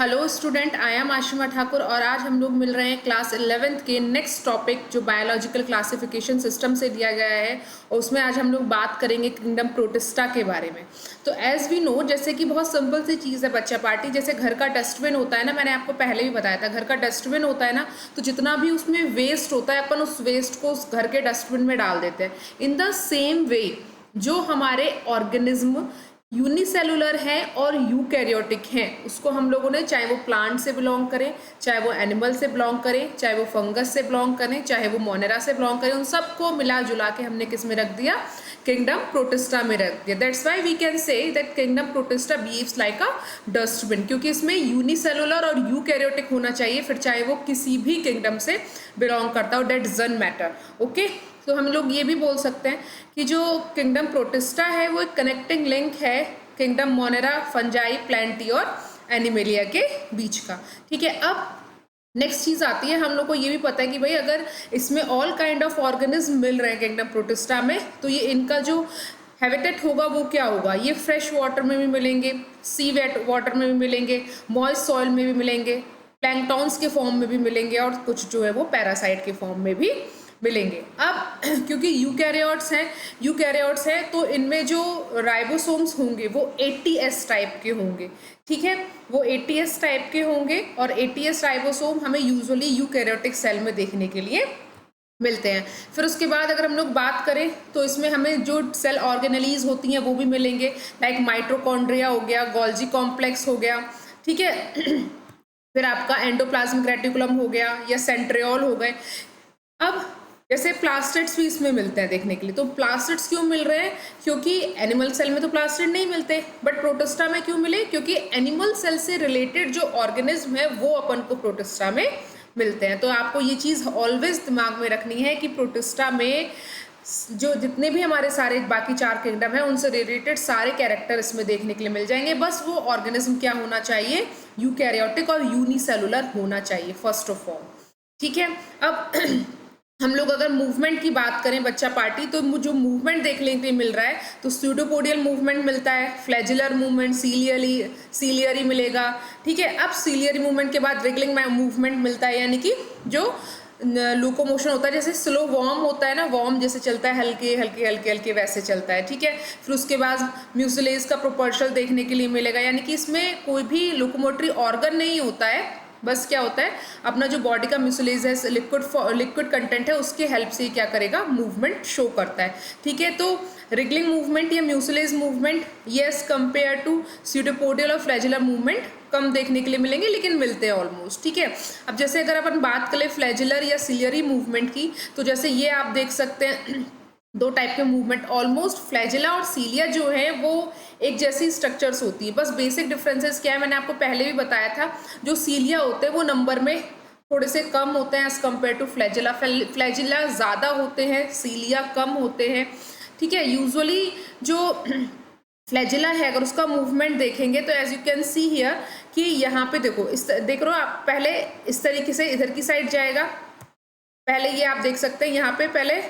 Hello student, I am Ashima Thakur और आज हम लोग मिल रहे हैं क्लास 11th के नेक्स्ट टॉपिक जो बायोलॉजिकल क्लासिफिकेशन सिस्टम से दिया गया है और उसमें आज हम लोग बात करेंगे किंगडम प्रोटिस्टा के बारे में। तो एज वी नो, जैसे कि बहुत सिंपल सी चीज़ है बच्चा पार्टी, जैसे घर का डस्टबिन होता है ना, मैंने आपको पहले भी बताया था, घर का डस्टबिन होता है ना, तो जितना भी उसमें वेस्ट होता है अपन उस वेस्ट को उस घर के डस्टबिन में डाल देते हैं। इन द सेम वे जो हमारे ऑर्गेनिज्म यूनिसेलुलर है और यूकैरियोटिक हैं, उसको हम लोगों ने, चाहे वो प्लांट से बिलोंग करें, चाहे वो एनिमल से बिलोंग करें, चाहे वो फंगस से बिलोंग करें, चाहे वो मोनेरा से बिलोंग करें, उन सबको मिला जुला के हमने किस में रख दिया? किंगडम प्रोटिस्टा में रख दिया। That's why we can say that kingdom protista behaves like a dustbin, क्योंकि इसमें यूनिसेलुलर और यूकैरियोटिक होना चाहिए, फिर चाहे वो किसी भी किंगडम से बिलोंग करता हो, दैट डजंट मैटर। ओके, तो हम लोग ये भी बोल सकते हैं कि जो किंगडम प्रोटिस्टा है वो एक कनेक्टिंग लिंक है किंगडम मोनेरा, फंजाई, प्लांटी और एनिमेलिया के बीच का। ठीक है, अब नेक्स्ट चीज़ आती है, हम लोग को ये भी पता है कि भाई अगर इसमें ऑल काइंड ऑफ ऑर्गेनिज्म मिल रहे हैं किंगडम प्रोटिस्टा में, तो ये इनका जो हैबिटेट होगा वो क्या होगा? ये फ्रेश वाटर में भी मिलेंगे, सी वेट वाटर में भी मिलेंगे, मॉइस्ट सॉइल में भी मिलेंगे, प्लैंकटॉन्स के फॉर्म में भी मिलेंगे और कुछ जो है वो पैरासाइट के फॉर्म में भी मिलेंगे। अब क्योंकि यूकैरियोट्स हैं तो इनमें जो राइबोसोम्स होंगे वो ATS टाइप के होंगे। ठीक है, वो ATS टाइप के होंगे और ATS राइबोसोम हमें यूजुअली यूकैरियोटिक सेल में देखने के लिए मिलते हैं। फिर उसके बाद अगर हम लोग बात करें तो इसमें हमें जो सेल ऑर्गेनेलीज होती हैं वो भी मिलेंगे, लाइक माइटोकॉन्ड्रिया हो गया, गोल्जी कॉम्प्लेक्स हो गया। ठीक है फिर आपका एंडोप्लाज्मिक रेटिकुलम हो गया या सेंट्रियोल हो गए। अब जैसे प्लास्टिड्स भी इसमें मिलते हैं देखने के लिए, तो प्लास्टिड्स क्यों मिल रहे हैं? क्योंकि एनिमल सेल में तो प्लास्टिड नहीं मिलते, बट प्रोटिस्टा में क्यों मिले? क्योंकि एनिमल सेल से रिलेटेड जो ऑर्गेनिज्म है वो अपन को प्रोटिस्टा में मिलते हैं। तो आपको ये चीज़ ऑलवेज दिमाग में रखनी है कि प्रोटिस्टा में जो जितने भी हमारे सारे बाकी 4 किंगडम है उनसे रिलेटेड सारे कैरेक्टर इसमें देखने के लिए मिल जाएंगे। बस वो ऑर्गेनिज्म क्या होना चाहिए? यूकैरियोटिक और यूनिसेलुलर होना चाहिए फर्स्ट ऑफ ऑल। ठीक है, अब हम लोग अगर मूवमेंट की बात करें बच्चा पार्टी, तो जो मूवमेंट देखने के लिए मिल रहा है तो स्यूडोपोडियल मूवमेंट मिलता है, फ्लैजिलर मूवमेंट, सीलियरी मिलेगा। ठीक है, अब सीलियरी मूवमेंट के बाद रिगलिंग मूवमेंट मिलता है, यानी कि जो लोकोमोशन होता है, जैसे स्लो वॉर्म होता है ना, वॉर्म जैसे चलता है हल्के हल्के हल्के हल्के वैसे चलता है। ठीक है, फिर उसके बाद म्यूसिलेज का प्रोपर्शल देखने के लिए मिलेगा, यानी कि इसमें कोई भी लोकोमोटरी ऑर्गन नहीं होता है, बस क्या होता है अपना जो बॉडी का म्यूसिलेज है, लिक्विड कंटेंट है, उसके हेल्प से क्या करेगा? मूवमेंट शो करता है। ठीक है, तो रिगलिंग मूवमेंट या mucilage movement yes compare to pseudopodial और फ्लैजिलर मूवमेंट कम देखने के लिए मिलेंगे, लेकिन मिलते हैं ऑलमोस्ट। ठीक है, अब जैसे अगर अपन बात करें फ्लैजिलर या सिलियरी मूवमेंट की, तो जैसे ये आप देख सकते हैं 2 टाइप के मूवमेंट, ऑलमोस्ट फ्लैजिला और सीलिया जो है वो एक जैसी स्ट्रक्चर्स होती है, बस बेसिक डिफरेंसेस क्या है मैंने आपको पहले भी बताया था। जो सीलिया होते हैं वो नंबर में थोड़े से कम होते हैं as compare to flagella. Flagella ज़्यादा होते हैं, सीलिया कम होते हैं। ठीक है, यूजुअली जो फ्लैजिला है अगर उसका मूवमेंट देखेंगे तो as you can see here कि यहाँ पे देखो, देख रहे हो आप, पहले इस तरीके से इधर की साइड जाएगा, पहले ये आप देख सकते हैं यहाँ पे पहले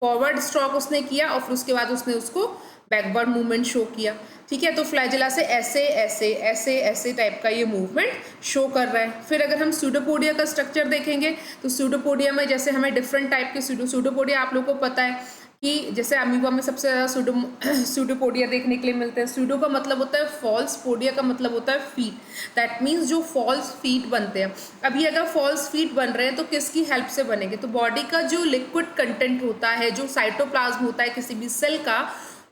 फॉरवर्ड स्ट्रोक उसने किया और फिर उसके बाद उसने उसको बैकवर्ड मूवमेंट शो किया। ठीक है, तो फ्लैजिला से ऐसे ऐसे ऐसे ऐसे टाइप का ये मूवमेंट शो कर रहा है। फिर अगर हम स्यूडोपोडिया का स्ट्रक्चर देखेंगे तो स्यूडोपोडिया में जैसे हमें डिफरेंट टाइप के स्यूडोपोडिया आप लोगों को पता है कि जैसे अमीबा में सबसे ज़्यादा स्यूडोपोडिया देखने के लिए मिलते हैं। स्यूडो का मतलब होता है फॉल्स, पोडिया का मतलब होता है फीट। दैट मीन्स जो फॉल्स फीट बनते हैं, अभी अगर फॉल्स फीट बन रहे हैं तो किसकी हेल्प से बनेंगे? तो बॉडी का जो लिक्विड कंटेंट होता है, जो साइटोप्लाज्म होता है किसी भी सेल का,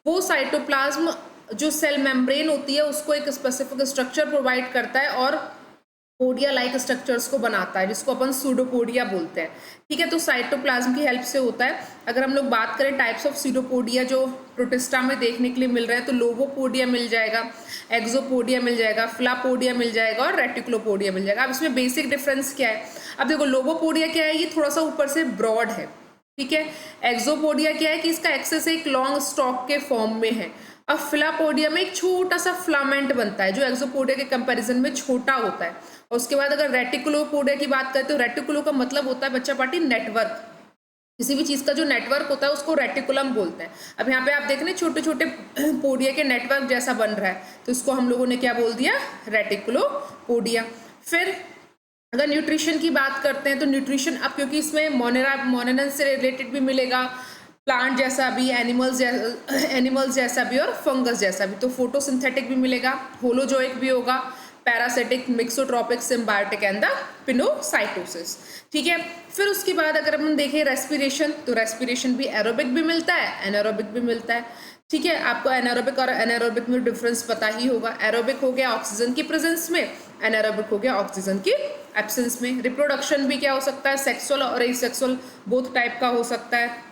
वो साइटोप्लाज्म जो सेल मेम्ब्रेन होती है उसको एक स्पेसिफिक स्ट्रक्चर प्रोवाइड करता है और पोडिया लाइक स्ट्रक्चर्स को बनाता है, जिसको अपन सूडोपोडिया बोलते हैं। ठीक है, तो साइटोप्लाज्म की हेल्प से होता है। अगर हम लोग बात करें टाइप्स ऑफ सूडोपोडिया जो प्रोटिस्टा में देखने के लिए मिल रहा है, तो लोबोपोडिया मिल जाएगा, एक्सोपोडिया मिल जाएगा, फ्लापोडिया मिल जाएगा और रेटिकुलोपोडिया मिल जाएगा। अब इसमें बेसिक डिफरेंस क्या है? अब देखो, लोबोपोडिया क्या है? ये थोड़ा सा ऊपर से ब्रॉड है। ठीक है, एक्सोपोडिया क्या है कि इसका एक्सेस एक लॉन्ग स्टॉक के फॉर्म में है। अब फिलापोडिया में एक छोटा सा फिलामेंट बनता है जो एक्सोपोडिया के कंपैरिजन में छोटा होता है। और उसके बाद अगर रेटिकुलोपोडिया की बात करें तो रेटिकुलो का मतलब होता है बच्चा पार्टी नेटवर्क। किसी भी चीज़ का जो नेटवर्क होता है उसको रेटिकुलम बोलते हैं। अब यहाँ पे आप देख रहे हैं छोटे छोटे पोडिया के नेटवर्क जैसा बन रहा है, तो इसको हम लोगों ने क्या बोल दिया, रेटिकुलोपोडिया। फिर अगर न्यूट्रिशन की बात करते हैं तो न्यूट्रिशन, अब क्योंकि इसमें मोनेनेंस से रिलेटेड भी मिलेगा, प्लांट जैसा भी, एनिमल्स जैसा भी और फंगस जैसा भी, तो फोटोसिंथेटिक भी मिलेगा, होलोजोइक भी होगा, parasitic, mixotrophic, symbiotic and the pinocytosis. ठीक है। फिर उसके बाद अगर हम देखें रेस्पिरेशन, तो रेस्पिरेशन भी एरोबिक भी मिलता है, एनारोबिक भी मिलता है। ठीक है, आपको एनारोबिक और एनारोबिक में डिफरेंस पता ही होगा। एरोबिक हो गया ऑक्सीजन की प्रेजेंस में, एनारोबिक हो गया ऑक्सीजन की एब्सेंस में। रिप्रोडक्शन भी क्या हो सकता है, सेक्सुअल और एसेक्सुअल बोथ टाइप का हो सकता है।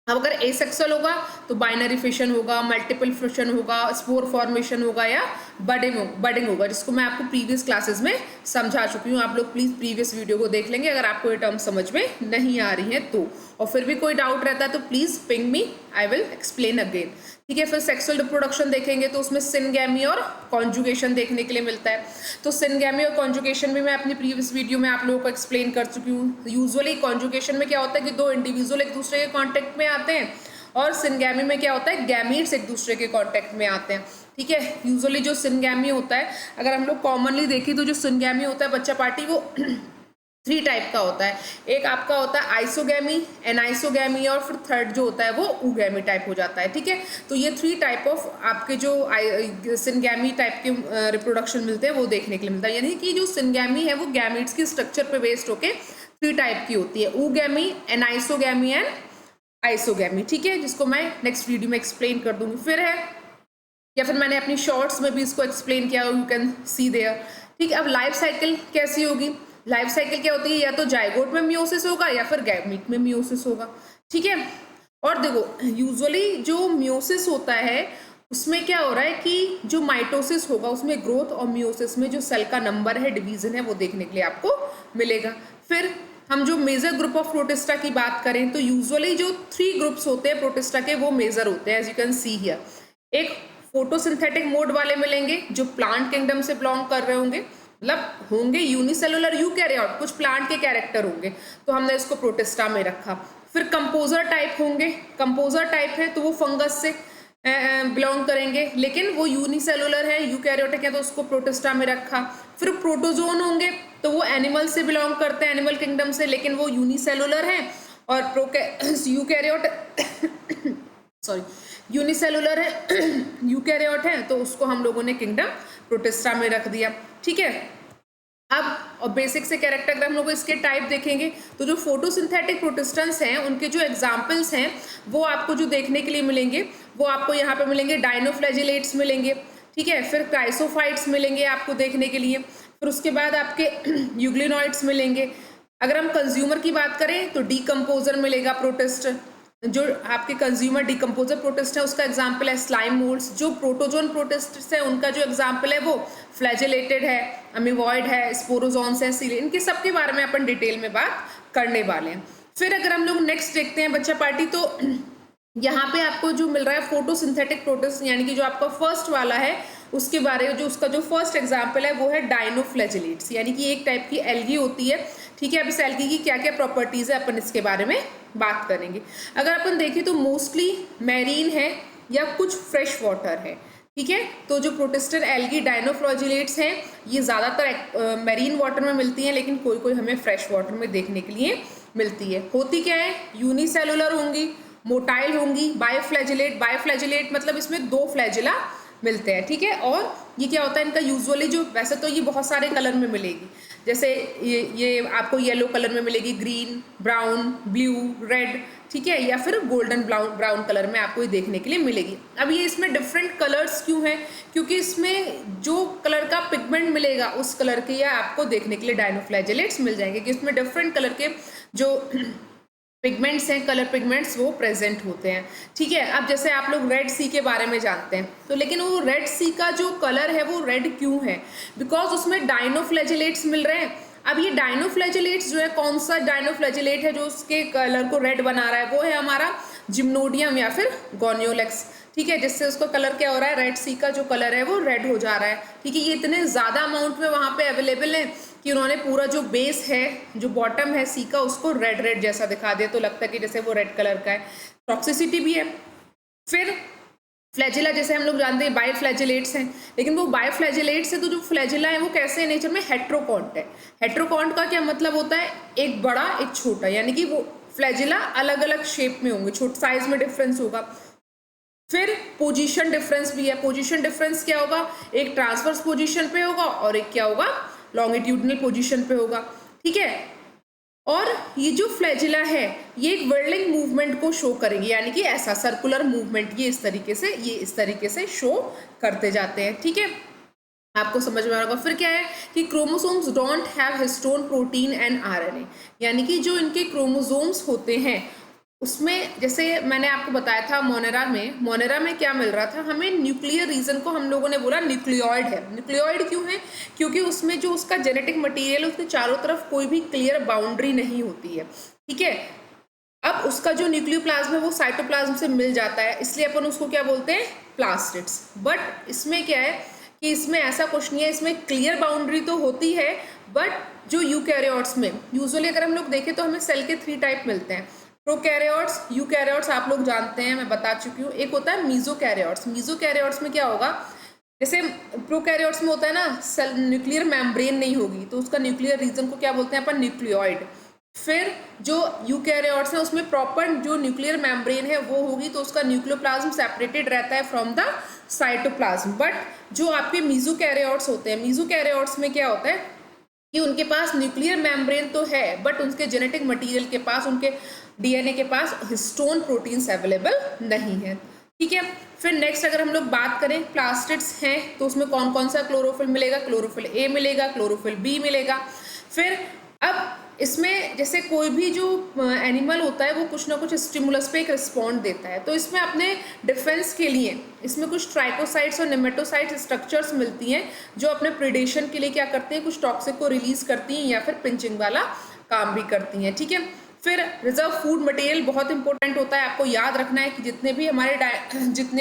अब अगर एसेक्सुअल होगा तो बाइनरी फिशन होगा, मल्टीपल फिशन होगा, स्पोर फॉर्मेशन होगा या बडिंग होगा, जिसको मैं आपको प्रीवियस क्लासेस में समझा चुकी हूँ। आप लोग प्लीज प्रीवियस वीडियो को देख लेंगे अगर आपको ये टर्म समझ में नहीं आ रही है तो, और फिर भी कोई डाउट रहता है तो please ping me, I will explain again. ठीक है। फिर सेक्सुअल रिप्रोडक्शन देखेंगे तो उसमें सिनगैमी और कॉन्जुगेशन देखने के लिए मिलता है। तो सिनगैमी और कॉन्जुगेशन भी मैं अपनी प्रीवियस वीडियो में आप लोगों को एक्सप्लेन कर चुकी हूँ। यूजुअली कॉन्जुगेशन में क्या होता है कि दो इंडिविजुअल एक दूसरे के कॉन्टेक्ट में आते हैं, और सिनगैमी में क्या होता है, गैमीट्स एक दूसरे के कॉन्टेक्ट में आते हैं। ठीक है। यूजुअली जो सिनगैमी होता है, अगर हम लोग कॉमनली देखें तो जो सिनगैमी होता है बच्चा पार्टी, वो 3 टाइप का होता है। एक आपका होता है आइसोगैमी, एनाइसोगैमी, और फिर थर्ड जो होता है वो ऊगैमी टाइप हो जाता है। ठीक है। तो ये 3 टाइप ऑफ आपके जो सिनगैमी टाइप के रिप्रोडक्शन मिलते हैं वो देखने के लिए मिलता है। यानी कि जो सिनगैमी है वो गैमीट्स की स्ट्रक्चर पे बेस्ड होके 3 टाइप की होती है, ऊगैमी, एनाइसोगैमी एंड आइसोगैमी। ठीक है, जिसको मैं नेक्स्ट वीडियो में एक्सप्लेन कर दूंगी। फिर है, या फिर मैंने अपनी शॉर्ट्स में भी इसको एक्सप्लेन किया, यू कैन सी देयर। ठीक है। अब लाइफ साइकिल कैसी होगी, लाइफ साइकिल क्या होती है, या तो जाइगोट में मियोसिस होगा या फिर गैमीट में मियोसिस होगा। ठीक है। और देखो यूजुअली जो मियोसिस होता है उसमें क्या हो रहा है कि जो माइटोसिस होगा उसमें ग्रोथ, और मियोसिस में जो सेल का नंबर है, डिवीजन है, वो देखने के लिए आपको मिलेगा। फिर हम जो मेजर ग्रुप ऑफ प्रोटिस्टा की बात करें तो यूजुअली जो 3 ग्रुप्स होते हैं प्रोटिस्टा के वो मेजर होते हैं, as you can see here. एक फोटोसिंथेटिक मोड वाले मिलेंगे जो प्लांट किंगडम से बिलोंग कर रहे होंगे, मतलब होंगे यूनिसेलुलर यूकैरियोट, कुछ प्लांट के कैरेक्टर होंगे, तो हमने इसको प्रोटिस्टा में रखा। फिर कंपोजर टाइप होंगे, कंपोजर टाइप है तो वो फंगस से बिलोंग करेंगे, लेकिन वो यूनिसेलुलर है, यूकैरियोटिक है, तो उसको प्रोटिस्टा में रखा। फिर प्रोटोजोन होंगे तो वो एनिमल से बिलोंग करते हैं, एनिमल किंगडम से, लेकिन वो यूनिसेलुलर है, और यूकैरियोट सॉरी यूनिसेलुलर है, यूकैरियोट है, तो उसको हम लोगों ने किंगडम प्रोटिस्टा में रख दिया। ठीक है। अब और बेसिक से कैरेक्टर अगर हम लोग इसके टाइप देखेंगे तो जो फोटोसिंथेटिक प्रोटिस्टेंस हैं उनके जो एग्जाम्पल्स हैं वो आपको जो देखने के लिए मिलेंगे वो आपको यहाँ पे मिलेंगे, डायनोफ्लैजिलेट्स मिलेंगे। ठीक है। फिर क्राइसोफाइट्स मिलेंगे आपको देखने के लिए। फिर उसके बाद आपके यूग्लिनॉइड्स मिलेंगे। अगर हम कंज्यूमर की बात करें तो डीकम्पोजर मिलेगा प्रोटिस्ट, जो आपके कंज्यूमर डिकम्पोजर प्रोटिस्ट है उसका एग्जाम्पल है स्लाइम मोल्ड्स। जो प्रोटोजोन प्रोटिस्ट है उनका जो एग्जाम्पल है वो फ्लैजिलेटेड है, अमीवॉइड है, स्पोरोजोन्स है, सीले, इनके सब के बारे में अपन डिटेल में बात करने वाले हैं। फिर अगर हम लोग नेक्स्ट देखते हैं बच्चा पार्टी, तो यहाँ पे आपको जो मिल रहा है फोटोसिंथेटिक प्रोटिस्ट, यानी कि जो आपका फर्स्ट वाला है उसके बारे में, जो उसका जो फर्स्ट एग्जाम्पल है वो है डायनोफ्लैजिलेट्स, यानी कि एक टाइप की एल्गी होती है। ठीक है। अब इस एल्गी की क्या क्या प्रॉपर्टीज है अपन इसके बारे में बात करेंगे। अगर अपन देखें तो मोस्टली मैरीन है या कुछ फ्रेश वाटर है। ठीक है। तो जो प्रोटिस्टर एल्गी डायनोफ्लैजिलेट्स हैं ये ज़्यादातर मैरीन वाटर में मिलती हैं, लेकिन कोई कोई हमें फ्रेश वाटर में देखने के लिए मिलती है। होती क्या है, यूनिसेलुलर होंगी, मोटाइल होंगी, बायोफ्लैजिलेट, बायोफ्लैजिलेट मतलब इसमें 2 फ्लैजिला मिलते हैं। ठीक है। और ये क्या होता है इनका यूजुअली जो, वैसे तो ये बहुत सारे कलर में मिलेगी, जैसे ये आपको येलो कलर में मिलेगी, ग्रीन, ब्राउन, ब्लू, रेड। ठीक है। या फिर गोल्डन ब्राउन कलर में आपको ये देखने के लिए मिलेगी। अब ये इसमें डिफरेंट कलर्स क्यों हैं, क्योंकि इसमें जो कलर का पिगमेंट मिलेगा उस कलर के या आपको देखने के लिए डायनोफ्लैजिलेट्स मिल जाएंगे, कि इसमें डिफरेंट कलर के जो पिगमेंट्स हैं, कलर पिगमेंट्स, वो प्रेजेंट होते हैं। ठीक है। अब जैसे आप लोग रेड सी के बारे में जानते हैं, तो लेकिन वो रेड सी का जो कलर है वो रेड क्यों है, बिकॉज उसमें डायनोफ्लैजिलेट्स मिल रहे हैं। अब ये डायनोफ्लैजिलेट्स जो है, कौन सा डायनोफ्लैजिलेट है जो उसके कलर को रेड बना रहा है, वो है हमारा जिम्नोडियम या फिर गोनियोलेक्स। ठीक है। जिससे उसका कलर क्या हो रहा है, रेड सी का जो कलर है वो रेड हो जा रहा है। ठीक है। ये इतने ज़्यादा अमाउंट में वहाँ पे अवेलेबल है कि उन्होंने पूरा जो बेस है, जो बॉटम है सी का, उसको रेड रेड जैसा दिखा दिया, तो लगता है कि जैसे वो रेड कलर का है। टॉक्सिसिटी भी है। फिर फ्लैजिला, जैसे हम लोग जानते हैं बाइफ्लैजिलेट्स हैं, लेकिन वो बाइफ्लैजिलेट्स है तो जो फ्लैजिला है वो कैसे है नेचर में, हेट्रोकॉन्ट है। हेट्रोकॉन्ट का क्या मतलब होता है, एक बड़ा एक छोटा, यानी कि वो फ्लैजिला अलग अलग शेप में होंगे, छोटे साइज में डिफरेंस होगा। फिर पोजीशन डिफरेंस भी है। पोजीशन डिफरेंस क्या होगा, एक ट्रांसवर्स पोजीशन पे होगा और एक क्या होगा, लॉन्गिट्यूडनल पोजीशन पे होगा, ठीक है। और ये जो फ्लैजिला है ये एक व्हर्लिंग मूवमेंट को शो करेंगे, यानी कि ऐसा सर्कुलर मूवमेंट ये इस तरीके से शो करते जाते हैं, ठीक है। आपको समझ में आ रहा होगा। फिर क्या है कि chromosomes don't have histone protein and RNA, यानी कि जो इनके क्रोमोसोम्स होते हैं उसमें, जैसे मैंने आपको बताया था मोनेरा में क्या मिल रहा था हमें, न्यूक्लियर रीजन को हम लोगों ने बोला न्यूक्लियोइड है। न्यूक्लियोइड क्यों है, क्योंकि उसमें जो उसका जेनेटिक मटेरियल उसके चारों तरफ कोई भी क्लियर बाउंड्री नहीं होती है, ठीक है। अब उसका जो न्यूक्लियोप्लाज्म है वो साइटोप्लाज्म से मिल जाता है, इसलिए अपन उसको क्या बोलते हैं, प्लास्टिड्स। बट इसमें क्या है कि इसमें ऐसा कुछ नहीं है, इसमें क्लियर बाउंड्री तो होती है, बट जो यूकैरियोट्स में यूजुअली अगर हम लोग देखें तो हमें सेल के 3 टाइप मिलते हैं, प्रोकैरियोट्स, यूकैरियोट्स आप लोग जानते हैं, मैं बता चुकी हूँ। एक होता है मीजोकैरियोट्स। मीजोकैरियोट्स में क्या होगा, जैसे प्रोकैरियोट्स में होता है ना, सेल न्यूक्लियर मेम्ब्रेन नहीं होगी तो उसका न्यूक्लियर रीजन को क्या बोलते हैं अपन, न्यूक्लियोइड। फिर जो यूकैरियोट्स है उसमें प्रॉपर जो न्यूक्लियर मेम्ब्रेन है वो होगी तो उसका न्यूक्लियोप्लाज्म सेपरेटेड रहता है फ्रॉम द साइटोप्लाज्म। बट जो आपके मीजोकैरियोट्स होते हैं, मीजोकैरियोट्स में क्या होता है कि उनके पास न्यूक्लियर मेम्ब्रेन तो है, बट उनके जेनेटिक मटेरियल के पास, उनके डीएनए के पास हिस्टोन प्रोटीन्स अवेलेबल नहीं है, ठीक है। फिर नेक्स्ट अगर हम लोग बात करें प्लास्टिड्स हैं तो उसमें कौन कौन सा क्लोरोफिल मिलेगा, क्लोरोफिल ए मिलेगा, क्लोरोफिल बी मिलेगा। फिर अब इसमें जैसे कोई भी जो एनिमल होता है वो कुछ ना कुछ स्टिमुलस पे एक रिस्पॉन्ड देता है, तो इसमें अपने डिफेंस के लिए इसमें कुछ ट्राइकोसाइट्स और नेमेटोसाइट स्ट्रक्चर्स मिलती हैं जो अपने प्रिडेशन के लिए क्या करते हैं, कुछ टॉक्सिक को रिलीज करती हैं या फिर पिंचिंग वाला काम भी करती हैं, ठीक है। फिर रिजर्व फूड मटेरियल बहुत इंपॉर्टेंट होता है, आपको याद रखना है कि जितने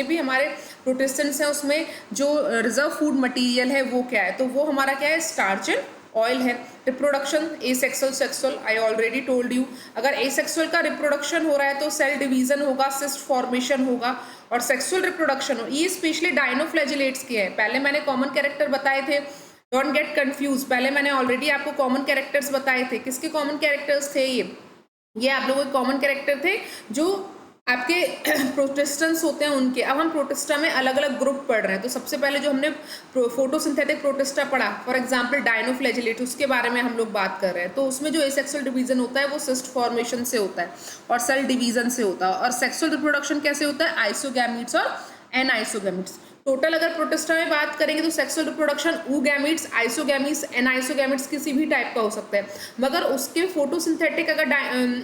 भी हमारे प्रोटिस्टेंट्स हैं उसमें जो रिजर्व फूड मटेरियल है वो क्या है, तो वो हमारा क्या है, स्टार्च एंड ऑयल है। Reproduction asexual sexual, I already told you, अगर एसेक्सुअल का रिप्रोडक्शन हो रहा है तो सेल डिवीजन होगा, सिस्ट फॉर्मेशन होगा, और सेक्सुअल रिप्रोडक्शन हो, ये स्पेशली डायनोफ्लैजिलेट्स के हैं। पहले मैंने कॉमन कैरेक्टर बताए थे, डोंट गेट कंफ्यूज, पहले मैंने ऑलरेडी आपको कॉमन कैरेक्टर्स बताए थे। किसके कॉमन कैरेक्टर्स थे ये आप लोगों के कॉमन कैरेक्टर थे जो आपके प्रोटेस्टेंट्स होते हैं उनके। अब हम प्रोटेस्टा में अलग अलग ग्रुप पढ़ रहे हैं, तो सबसे पहले जो हमने फोटोसिंथेटिक प्रोटेस्टा पढ़ा, फॉर एग्जांपल डायनोफ्लैजिलेट, उसके बारे में हम लोग बात कर रहे हैं। तो उसमें जो एसेक्सुअल डिवीजन होता है वो सिस्ट फॉर्मेशन से होता है और सेल डिवीजन से होता है, और सेक्सुअल रिप्रोडक्शन कैसे होता है, आइसोगैमीट्स और एनाइसोगैमीट्स। टोटल अगर प्रोटिस्टा में बात करेंगे तो सेक्सुअल रिप्रोडक्शन oogametes, आइसोगैमीट्स, एनाइसोगैमीट्स किसी भी टाइप का हो सकता है, मगर उसके फोटोसिंथेटिक अगर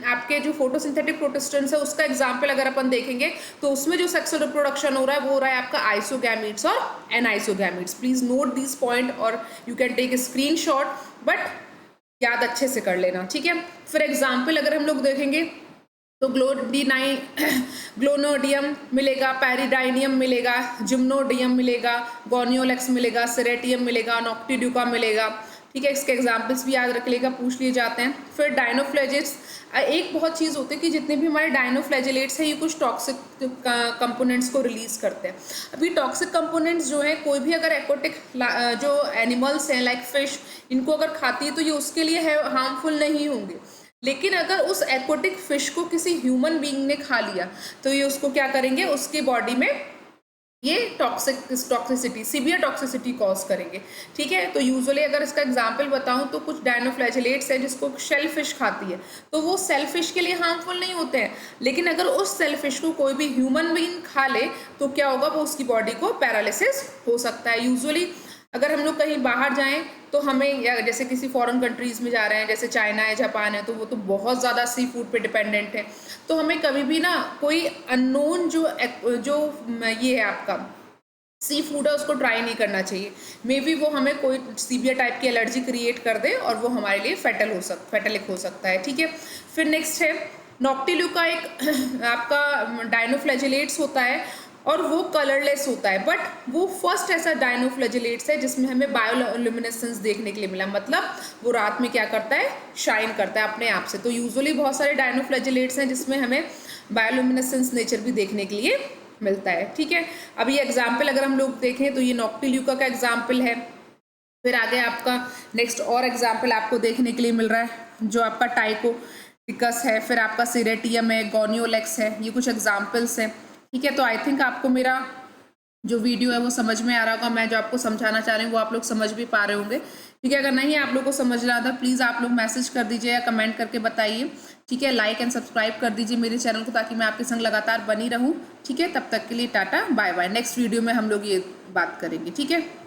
आपके जो फोटोसिंथेटिक प्रोटिस्टेंट्स है उसका एग्जांपल अगर अपन देखेंगे तो उसमें जो सेक्सुअल रिप्रोडक्शन हो रहा है वो हो रहा है आपका आइसोगैमीट्स और anisogametes. Please note this point और you can take a screenshot, but याद अच्छे से कर लेना, ठीक है। फिर एग्जाम्पल अगर हम लोग देखेंगे तो ग्लोनोडियम मिलेगा, पैरिडाइनियम मिलेगा, जिम्नोडियम मिलेगा, गोनियोलेक्स मिलेगा, सेरेटियम मिलेगा, नॉक्टिड्यूका मिलेगा, ठीक है। इसके एग्जाम्पल्स भी याद रख लेगा, पूछ लिए जाते हैं। फिर डायनोफ्लैजिलेट्स, एक बहुत चीज़ होती है कि जितने भी हमारे डायनोफ्लैजिलेट्स हैं ये कुछ टॉक्सिक कंपोनेंट्स को रिलीज करते हैं। अभी टॉक्सिक कंपोनेंट्स जो है, कोई भी अगर एक्वाटिक जो एनिमल्स हैं लाइक फिश, इनको अगर खाती है तो ये उसके लिए हार्मफुल नहीं होंगे, लेकिन अगर उस एक्वाटिक फिश को किसी ह्यूमन बीइंग ने खा लिया तो ये उसको क्या करेंगे, उसकी बॉडी में ये टॉक्सिसिटी, सीवियर टॉक्सिसिटी कॉज करेंगे, ठीक है। तो यूजुअली अगर इसका एग्जांपल बताऊं तो कुछ डायनोफ्लैजिलेट्स है जिसको शेल फिश खाती है, तो वो सेल फिश के लिए हार्मफुल नहीं होते हैं, लेकिन अगर उस सेल फिश को कोई भी ह्यूमन बीइंग खा ले तो क्या होगा, वो उसकी बॉडी को पैरालिसिस हो सकता है। यूजुअली अगर हम लोग कहीं बाहर जाएं तो हमें, या जैसे किसी फॉरेन कंट्रीज़ में जा रहे हैं, जैसे चाइना है, जापान है, तो वो तो बहुत ज़्यादा सी फूड पे डिपेंडेंट है, तो हमें कभी भी ना कोई अननोन जो ये है आपका सी फूड है उसको ट्राई नहीं करना चाहिए। मे बी वो हमें कोई सीवियर टाइप की एलर्जी क्रिएट कर दे और वो हमारे लिए फैटलिक हो सकता है, ठीक है। फिर नेक्स्ट है नॉक्टिल्यूका, एक आपका डायनोफ्लैजिलेट्स होता है, और वो कलरलेस होता है, बट वो फर्स्ट ऐसा डायनोफ्लैजिलेट्स है जिसमें हमें बायोल्यूमिनेसेंस देखने के लिए मिला, मतलब वो रात में क्या करता है, शाइन करता है अपने आप से। तो यूजुअली बहुत सारे डायनोफ्लैजिलेट्स हैं जिसमें हमें बायोल्यूमिनेसेंस नेचर भी देखने के लिए मिलता है। ठीक है, अब ये एग्जाम्पल अगर हम लोग देखें तो ये नॉक्टिल्यूका का एग्जाम्पल है। फिर आगे आपका नेक्स्ट और एग्जाम्पल आपको देखने के लिए मिल रहा है जो आपका टाइकोटिकस है, फिर आपका सिरेटियम है, गोनियोलेक्स है, ये कुछ एग्जाम्पल्स हैं। ठीक है, तो आई थिंक आपको मेरा जो वीडियो है वो समझ में आ रहा होगा, मैं जो आपको समझाना चाह रही हूँ वो आप लोग समझ भी पा रहे होंगे। ठीक है, अगर नहीं आप लोग को समझ रहा था प्लीज़ आप लोग मैसेज कर दीजिए या कमेंट करके बताइए। ठीक है, लाइक एंड सब्सक्राइब कर दीजिए मेरे चैनल को ताकि मैं आपके संग लगातार बनी रहूँ। ठीक है, तब तक के लिए tata bye bye. Next video में हम लोग ये बात करेंगे। ठीक है।